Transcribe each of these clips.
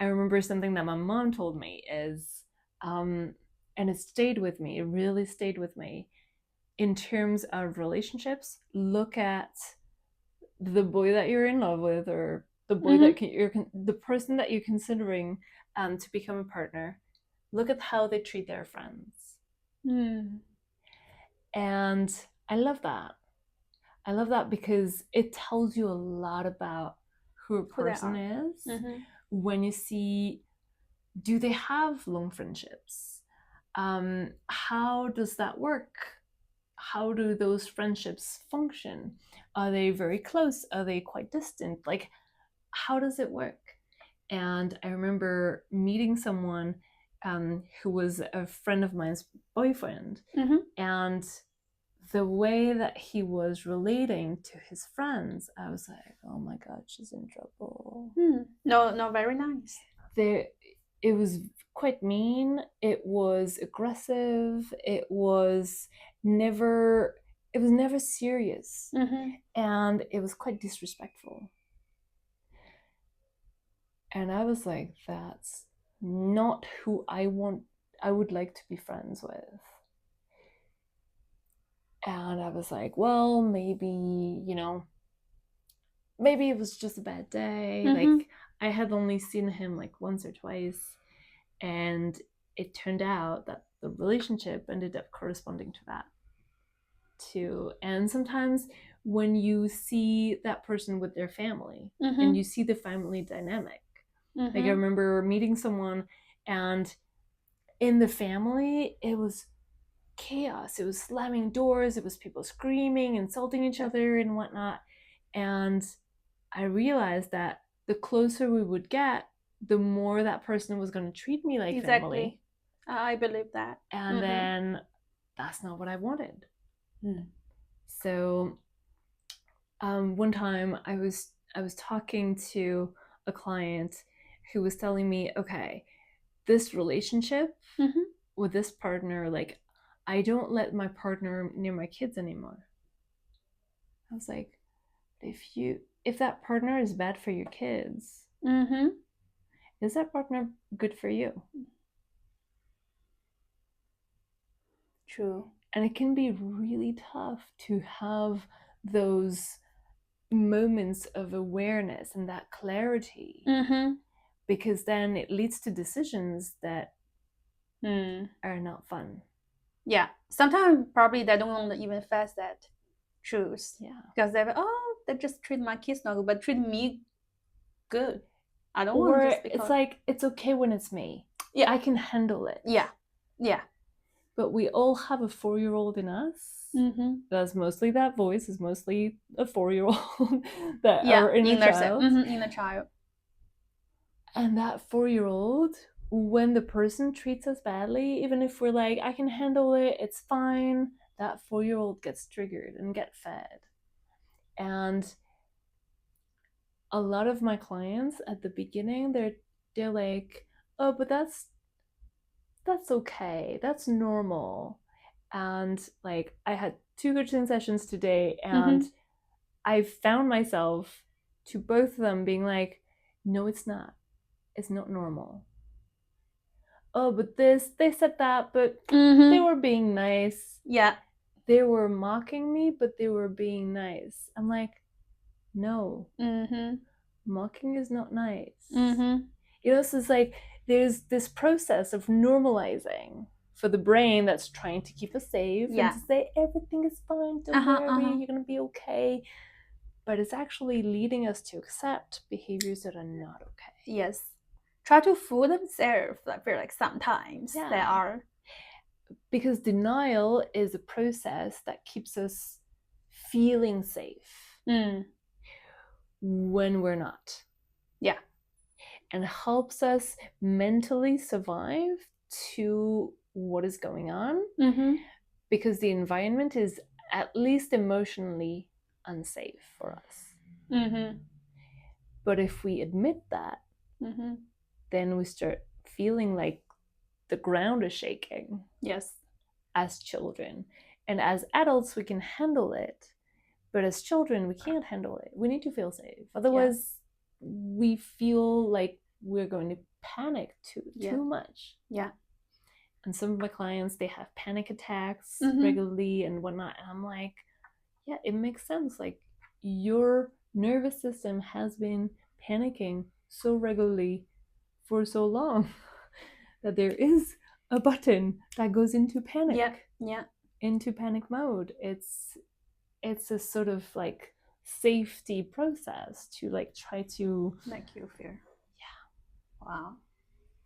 I remember something that my mom told me is, and it stayed with me, it really stayed with me. In terms of relationships, look at the boy that you're in love with, or the boy Mm-hmm. that the person that you're considering to become a partner. Look at how they treat their friends. Mm. And I love that. I love that because it tells you a lot about who a Who they person are. is Mm-hmm. when you see, do they have long friendships? How does that work? How do those friendships function? Are they very close? Are they quite distant? Like, how does it work? And I remember meeting someone who was a friend of mine's boyfriend, Mm-hmm. and the way that he was relating to his friends, I was like, oh my God, she's in trouble. Mm. No, no, very nice. There, it was quite mean. It was aggressive. Never, it was never serious, Mm-hmm. and it was quite disrespectful. And I was like, that's not who I would like to be friends with. And I was like, well, maybe, maybe it was just a bad day. Mm-hmm. Like, I had only seen him like once or twice, and it turned out that the relationship ended up corresponding to that too. And sometimes when you see that person with their family Mm-hmm. and you see the family dynamic, like I Mm-hmm. remember meeting someone, and in the family, it was chaos. It was slamming doors, it was people screaming, insulting each other, and whatnot. And I realized that the closer we would get, the more that person was going to treat me like Exactly. family. I believe that. And Mm-hmm. then that's not what I wanted. Mm. So one time I was talking to a client who was telling me, okay, this relationship Mm-hmm. with this partner, like, I don't let my partner near my kids anymore. I was like, if that partner is bad for your kids, Mm-hmm. is that partner good for you? True. And it can be really tough to have those moments of awareness and that clarity, Mm-hmm. because then it leads to decisions that Mm. are not fun. Yeah. Sometimes probably they don't want to even face that truth. Yeah. Because they just treat my kids not good, but treat me good. I don't want Or just it's because. like, it's okay when it's me. Yeah. I can handle it. Yeah. Yeah. But we all have a 4-year-old in us. Mm-hmm. That's mostly, that voice is mostly a 4-year-old that Yeah. our inner Inner self. child. Mm-hmm. Inner child. And that 4-year-old, when the person treats us badly, even if we're like, I can handle it, it's fine, that 4-year-old gets triggered and get fed. And a lot of my clients at the beginning, they're like, oh, but that's okay, that's normal. And like, I had 2 coaching sessions today, and Mm-hmm. I found myself to both of them being like, no, it's not. It's not normal. Oh, but they said that, but they Mm-hmm. were being nice. Yeah. They were mocking me, but they were being nice. I'm like, no, Mm-hmm. mocking is not nice. Mm-hmm. So it's like, there's this process of normalizing for the brain that's trying to keep us safe, and Yeah. to say everything is fine, don't Uh-huh. worry, Uh-huh. you're gonna be okay. But it's actually leading us to accept behaviors that are not okay. Yes. Try to fool themselves. I feel like sometimes they Yeah. are. Because denial is a process that keeps us feeling safe Mm. when we're not, Yeah. and helps us mentally survive to what is going on, Mm-hmm. because the environment is at least emotionally unsafe for us. Mm-hmm. But if we admit that, Mm-hmm. then we start feeling like the ground is shaking. Yes. As children, and as adults we can handle it, but as children we can't handle it. We need to feel safe, otherwise we feel like we're going to panic too much. Yeah. And some of my clients, they have panic attacks Mhm. regularly and whatnot. And I'm like, yeah, it makes sense. Like, your nervous system has been panicking so regularly for so long that there is a button that goes into panic. Yeah. Into panic mode. It's a sort of like safety process to like try to make you fear. Yeah. Wow.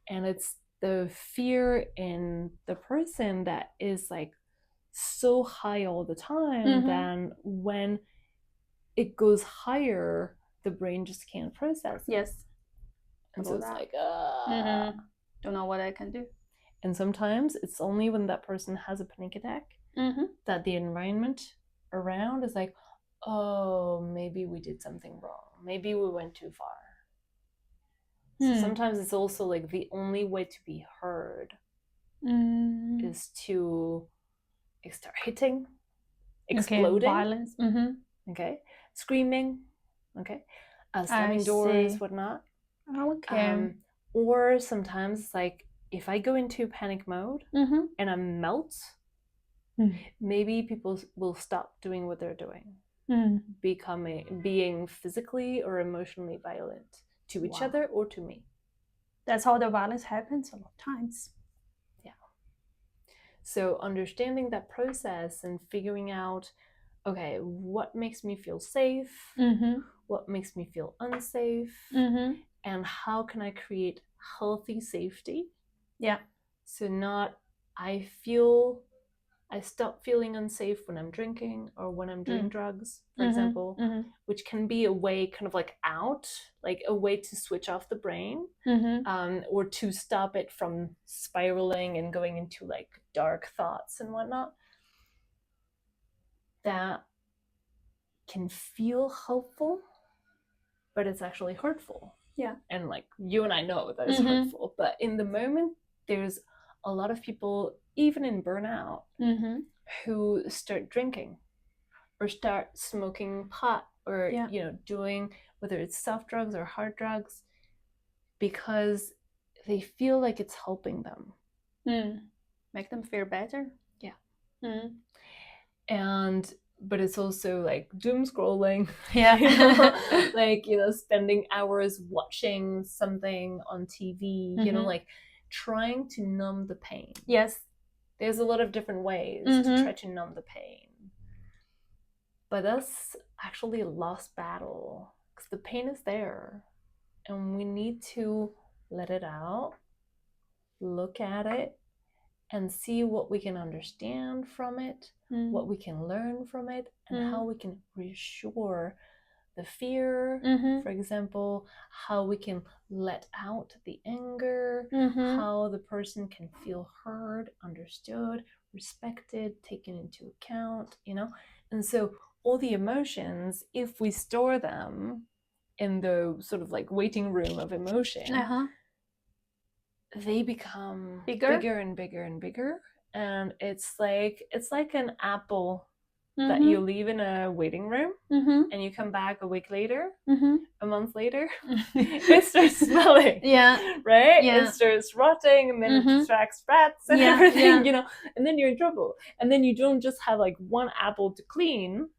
And it's the fear in the person that is like so high all the time that when it goes higher, the brain just can't process it. Yes. And so it's like, don't know what I can do. And sometimes it's only when that person has a panic attack that the environment around is like, oh, maybe we did something wrong. Maybe we went too far. So sometimes it's also like the only way to be heard is to start hitting, exploding, violence, okay, screaming, okay, slamming doors, whatnot. Okay. Or sometimes it's like if I go into panic mode and I melt, maybe people will stop doing what they're doing, being physically or emotionally violent to each other or to me. That's how the violence happens a lot of times. Yeah. So understanding that process and figuring out, okay, what makes me feel safe, what makes me feel unsafe, and how can I create healthy safety? Yeah. So I stop feeling unsafe when I'm drinking or when I'm doing drugs, for example, which can be a way kind of like out, like a way to switch off the brain, or to stop it from spiraling and going into like dark thoughts and whatnot. That can feel helpful, but it's actually hurtful. Yeah. And like you and I know that it's hurtful, but in the moment, there's a lot of people, even in burnout, who start drinking or start smoking pot or doing, whether it's soft drugs or hard drugs, because they feel like it's helping them. Make them feel better. Yeah. But it's also like doom scrolling. Yeah. Like, spending hours watching something on TV, like trying to numb the pain. Yes. There's a lot of different ways to try to numb the pain. But that's actually a lost battle because the pain is there and we need to let it out, look at it, and see what we can understand from it, what we can learn from it, and how we can reassure the fear, for example, how we can let out the anger, how the person can feel heard, understood, respected, taken into account, And so all the emotions, if we store them in the sort of like waiting room of emotion, they become bigger and bigger and bigger. And it's like an apple that you leave in a waiting room and you come back a week later, a month later, it starts smelling. Yeah. Right? Yeah. It starts rotting and then it attracts rats and everything, and then you're in trouble. And then you don't just have like one apple to clean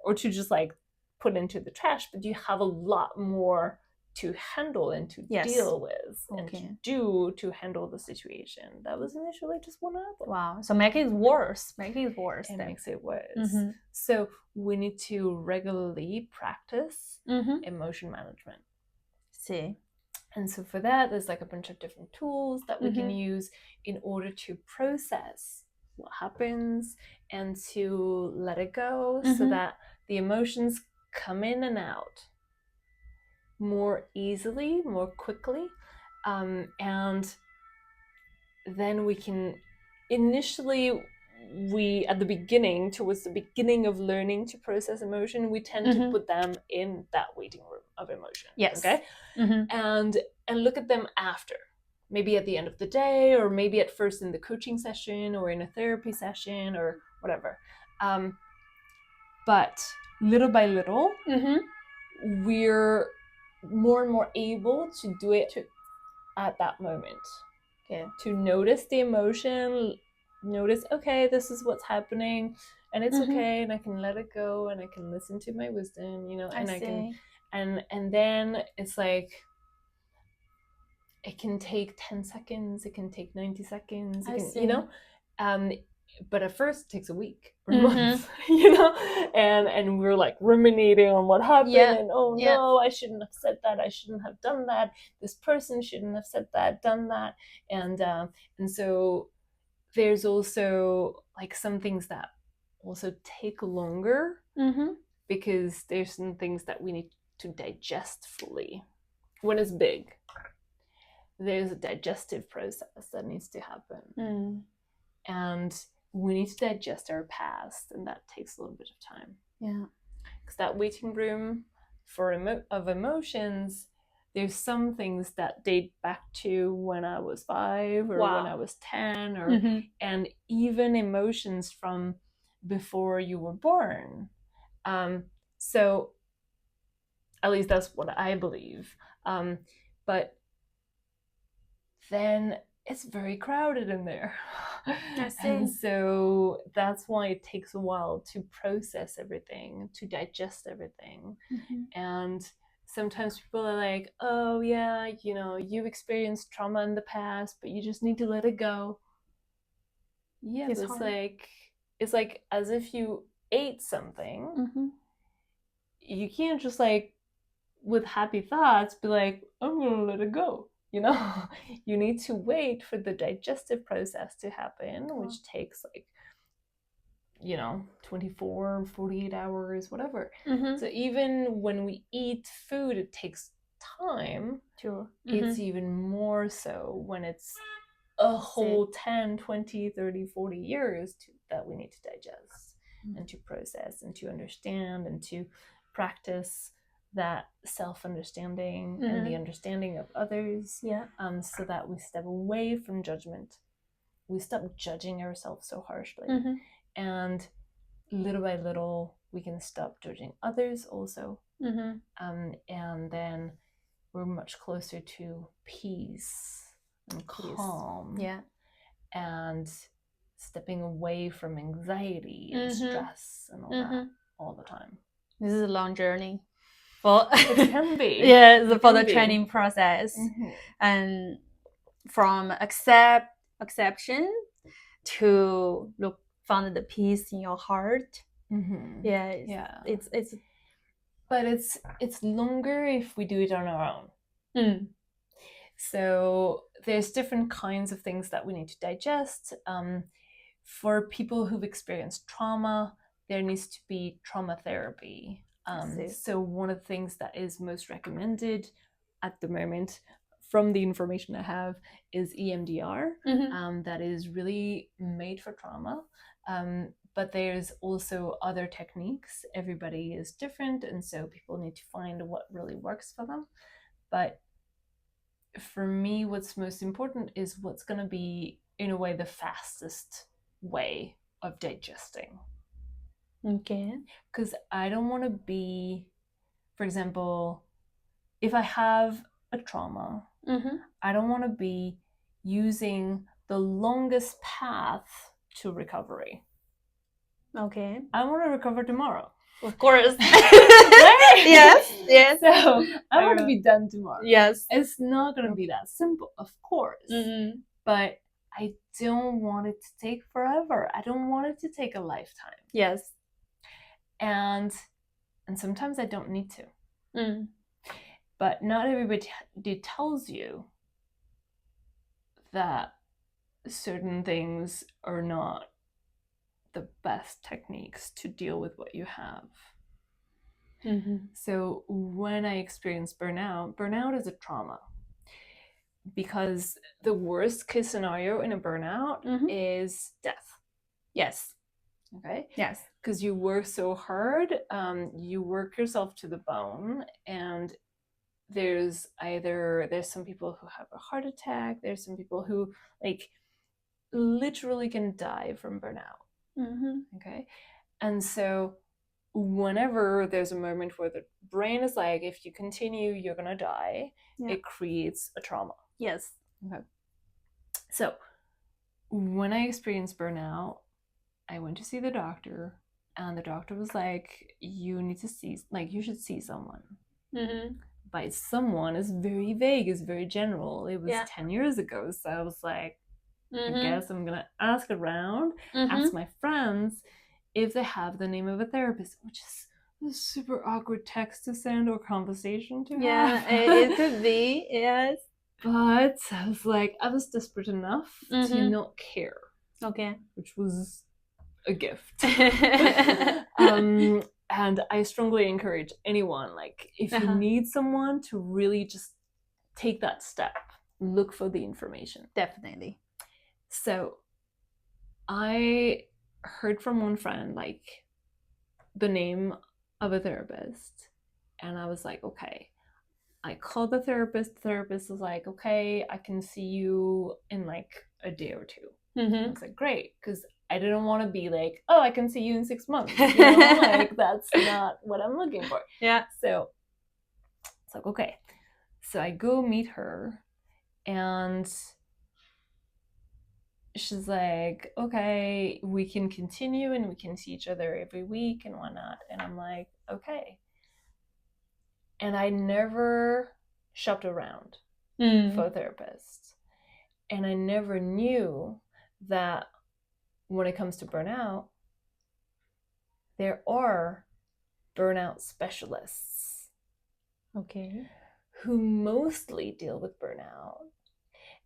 or to just like put into the trash, but you have a lot more to handle and to deal with and to do to handle the situation. That was initially just one apple. Wow. So make it worse. It makes it worse. So we need to regularly practice emotion management. See. And so for that, there's like a bunch of different tools that we can use in order to process what happens and to let it go so that the emotions come in and out more easily, more quickly, and then we can at the beginning, towards the beginning of learning to process emotion, we tend to put them in that waiting room of emotion. Yes. Okay. And look at them after, maybe at the end of the day, or maybe at first in the coaching session or in a therapy session or whatever. But little by little, we're more and more able to do it at that moment. Okay. To notice the emotion, notice, okay, this is what's happening, and it's okay, and I can let it go, and I can listen to my wisdom, and I can, and then it's like, it can take 10 seconds, it can take 90 seconds, but at first it takes a week or months, and we're like ruminating on what happened, and no, I shouldn't have said that, I shouldn't have done that, this person shouldn't have said that, done that, and so there's also like some things that also take longer, because there's some things that we need to digest fully. When it's big, there's a digestive process that needs to happen, and we need to digest our past, and that takes a little bit of time. Because that waiting room of emotions, there's some things that date back to when I was 5 or when I was 10, or and even emotions from before you were born. So at least that's what I believe. But then it's very crowded in there. I see. And so that's why it takes a while to process everything, to digest everything. And sometimes people are like, oh yeah, you experienced trauma in the past, but you just need to let it go. Yeah, it's like as if you ate something. You can't just like with happy thoughts be like, I'm gonna let it go. You need to wait for the digestive process to happen, which takes like 24, 48 hours, whatever. So even when we eat food, it takes time. It's even more so when it's a whole 10, 20, 30, 40 years that we need to digest and to process and to understand and to practice that self-understanding and the understanding of others, so that we step away from judgment. We stop judging ourselves so harshly, and little by little we can stop judging others also, and then we're much closer to peace and calm, and stepping away from anxiety and stress and all that all the time. This is a long journey. It can be. For the training process, and from acceptation to find the peace in your heart. It's but it's longer if we do it on our own. So there's different kinds of things that we need to digest. For people who've experienced trauma, there needs to be trauma therapy. So one of the things that is most recommended at the moment, from the information I have, is EMDR. That is really made for trauma. But there's also other techniques. Everybody is different, and so people need to find what really works for them. But for me, what's most important is what's going to be, in a way, the fastest way of digesting. Because I don't want to be, for example, if I have a trauma, I don't want to be using the longest path to recovery. I want to recover tomorrow. Of course. Yes. So I want to be done tomorrow. Yes. It's not going to be that simple, of course. But I don't want it to take forever. I don't want it to take a lifetime. Yes. And sometimes I don't need to. But not everybody tells you that certain things are not the best techniques to deal with what you have. So when I experienced burnout is a trauma, because the worst case scenario in a burnout is death. Yes. Okay. Yes. Because you work so hard, you work yourself to the bone, and there's some people who have a heart attack, there's some people who like literally can die from burnout. Okay. And so whenever there's a moment where the brain is like, if you continue, you're gonna die, it creates a trauma. Yes. Okay. So when I experienced burnout, I went to see the doctor, and the doctor was like, you need to see, like, you should see someone. Mm-hmm. By someone is very vague, is very general. It was 10 years ago. So I was like, I guess I'm going to ask around, ask my friends if they have the name of a therapist, which is a super awkward text to send or conversation to have. Yeah, it could be, yes. But I was like, I was desperate enough to not care. Okay. Which was a gift. And I strongly encourage anyone, like, if you need someone to really just take that step, look for the information. Definitely. So I heard from one friend, like, the name of a therapist, and I was like, okay. I called the therapist. The therapist was like, okay, I can see you in like a day or two. I was like, great, because I didn't want to be like, oh, I can see you in 6 months. You know, like, that's not what I'm looking for. Yeah. So it's like, okay. So I go meet her, and she's like, okay, we can continue and we can see each other every week and whatnot. And I'm like, okay. And I never shopped around for a therapist. And I never knew that when it comes to burnout, there are burnout specialists. Okay. Who mostly deal with burnout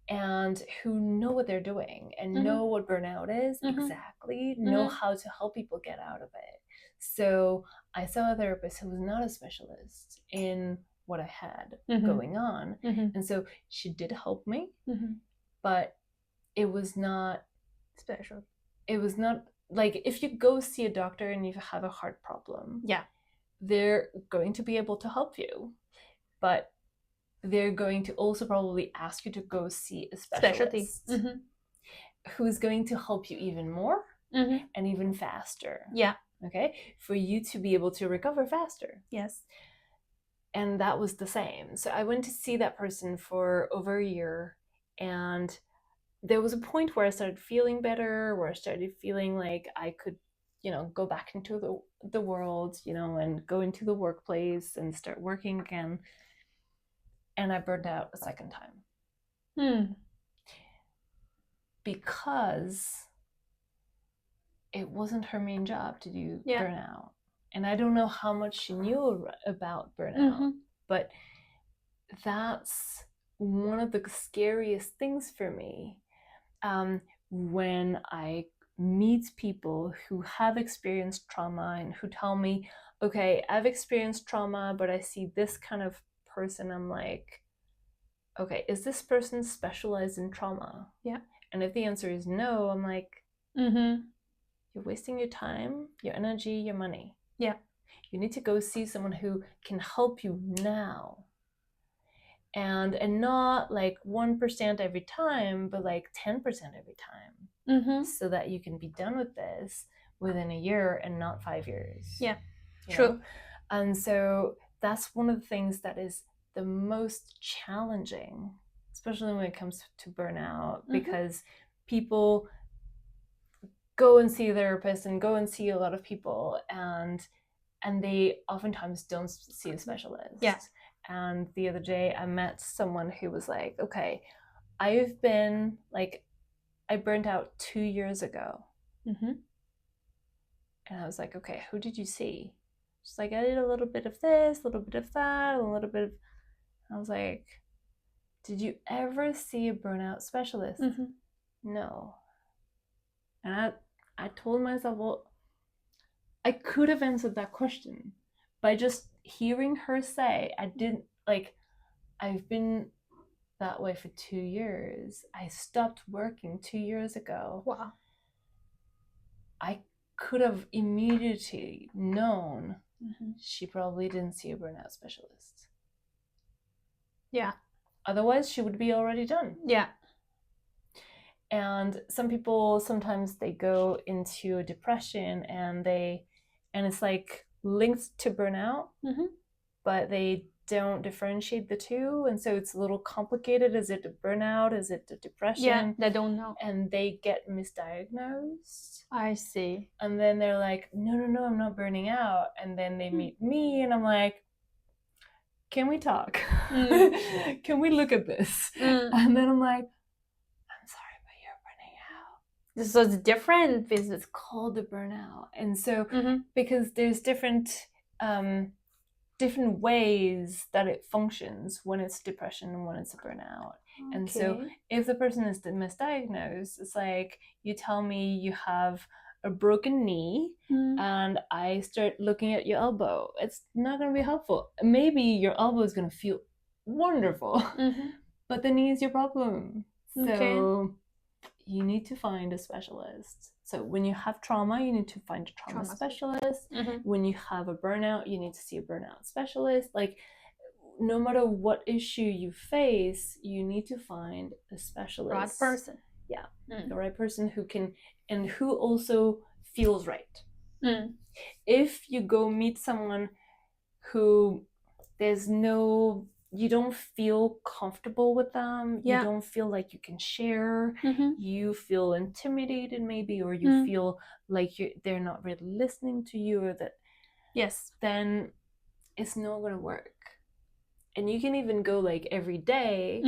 and who know what they're doing and know what burnout is exactly, know how to help people get out of it. So I saw a therapist who was not a specialist in what I had going on. And so she did help me, but it was not special. It was not like, if you go see a doctor and you have a heart problem, they're going to be able to help you, but they're going to also probably ask you to go see a specialist who's going to help you even more and even faster. Yeah. Okay? For you to be able to recover faster. Yes. And that was the same. So I went to see that person for over a year, and there was a point where I started feeling better, where I started feeling like I could, you know, go back into the world, you know, and go into the workplace and start working again. And I burned out a second time. Because it wasn't her main job to do burnout. And I don't know how much she knew about burnout, but that's one of the scariest things for me. When I meet people who have experienced trauma and who tell me, okay, I've experienced trauma, but I see this kind of person, I'm like, okay, is this person specialized in trauma? Yeah. And if the answer is no, I'm like, you're wasting your time, your energy, your money. Yeah. You need to go see someone who can help you now. And not like 1% every time, but like 10% every time. So that you can be done with this within a year and not 5 years. Yeah. True. And so that's one of the things that is the most challenging, especially when it comes to burnout, because people go and see a therapist and go and see a lot of people, and they oftentimes don't see a specialist. Yeah. And the other day I met someone who was like, okay, I've been like, I burnt out 2 years ago. And I was like, okay, who did you see? She's like, I did a little bit of this, a little bit of that, a little bit of... I was like, did you ever see a burnout specialist? No. And I told myself, well, I could have answered that question by just hearing her say, I didn't, like, I've been that way for 2 years. I stopped working 2 years ago. Wow. I could have immediately known she probably didn't see a burnout specialist. Yeah. Otherwise, she would be already done. Yeah. And some people, sometimes they go into a depression and it's like linked to burnout, but they don't differentiate the two, and so it's a little complicated. Is it a burnout? Is it a depression? they don't know. And they get misdiagnosed, I see. and then they're like, no, I'm not burning out. And then they meet me, and I'm like, can we talk? Can we look at this? And then I'm like, I'm sorry, but you're burning out. So it's different. It's called the burnout. And so because there's different ways that it functions when it's depression and when it's a burnout. Okay. And so if the person is misdiagnosed, it's like you tell me you have a broken knee and I start looking at your elbow. It's not going to be helpful. Maybe your elbow is going to feel wonderful, but the knee is your problem. So you need to find a specialist. So when you have trauma, you need to find a trauma specialist. When you have a burnout, you need to see a burnout specialist. Like, no matter what issue you face, you need to find a specialist. Right person. Yeah, the right person who can, and who also feels right. If you go meet someone who you don't feel comfortable with them, you don't feel like you can share, you feel intimidated maybe, or you feel like they're not really listening to you, or that, then it's not going to work. And you can even go like every day.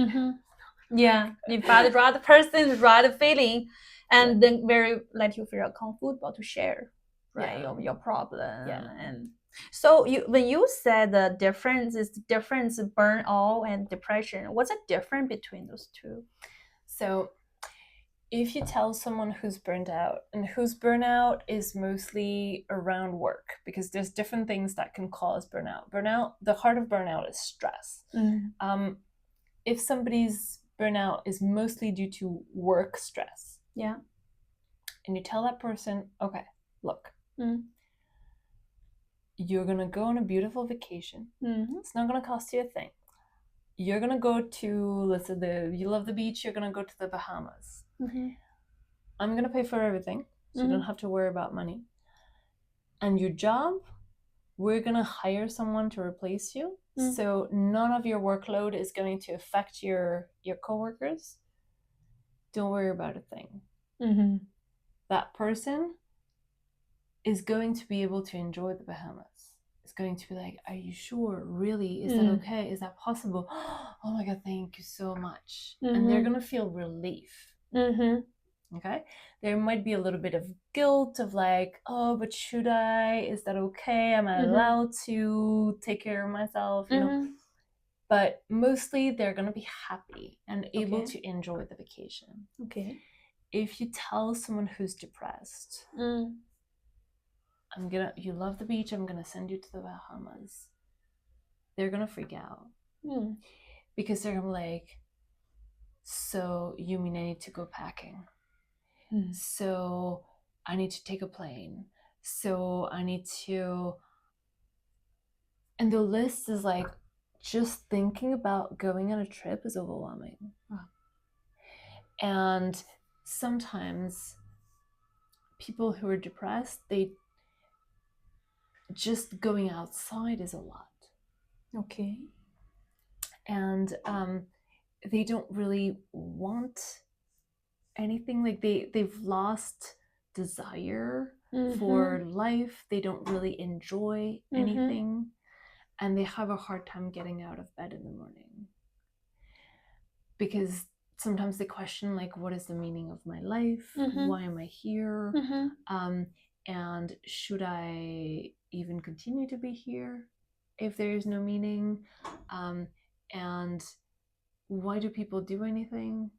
You find the right person, the right feeling, and then let you feel comfortable to share, right, your problem. And so when you said the difference burnout and depression, what's the difference between those two? So if you tell someone who's burned out, and whose burnout is mostly around work, because there's different things that can cause burnout. The heart of burnout is stress. If somebody's burnout is mostly due to work stress, and you tell that person, okay, look, you're gonna go on a beautiful vacation. It's not gonna cost you a thing. You're gonna go to, let's say you love the beach, you're gonna go to the Bahamas. I'm gonna pay for everything, so you don't have to worry about money. And your job, we're gonna hire someone to replace you, so none of your workload is going to affect your coworkers. Don't worry about a thing. That person is going to be able to enjoy the Bahamas. It's going to be like, are you sure? Really? Is that okay? Is that possible? Oh my God, thank you so much. And they're gonna feel relief. Okay? There might be a little bit of guilt of like, oh, but should I? Is that okay? Am I allowed to take care of myself? You know? But mostly they're gonna be happy and able to enjoy the vacation. Okay. If you tell someone who's depressed, you love the beach, I'm gonna send you to the Bahamas, they're gonna freak out. Because they're gonna be like, so you mean I need to go packing? So I need to take a plane. So I need to, and the list is like, just thinking about going on a trip is overwhelming. And sometimes people who are depressed, just going outside is a lot. Okay. And they don't really want anything. Like they've lost desire for life. They don't really enjoy anything. And they have a hard time getting out of bed in the morning. Because sometimes they question, like, what is the meaning of my life? Why am I here? And should I even continue to be here if there is no meaning? And why do people do anything?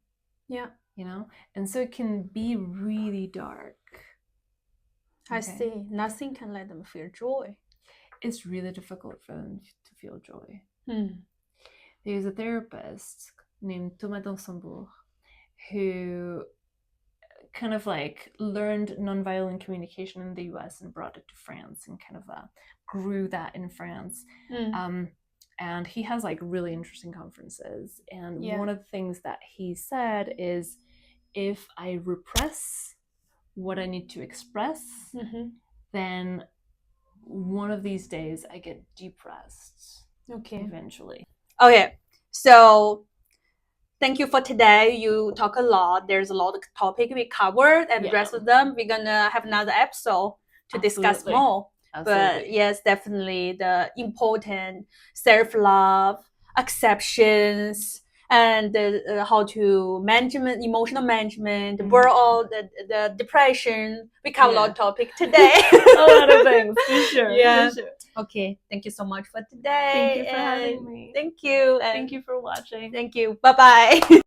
You know? And so it can be really dark. I see. Nothing can let them feel joy. It's really difficult for them to feel joy. There's a therapist named Thomas Dansembourg who kind of like learned nonviolent communication in the US and brought it to France and kind of grew that in France. And he has like really interesting conferences. And one of the things that he said is, if I repress what I need to express, then one of these days I get depressed. Okay. eventually. Okay. So thank you for today. You talk a lot. There's a lot of topic we covered, and the rest of them we're gonna have another episode to discuss more. But yes, definitely the important self-love, acceptance, and how to management, emotional management, burnout, the depression. We cover a lot of topic today. A lot of things, for sure. Yeah. For sure. Okay. Thank you so much for today. Thank you for having me. Thank you. And thank you for watching. Thank you. Bye-bye.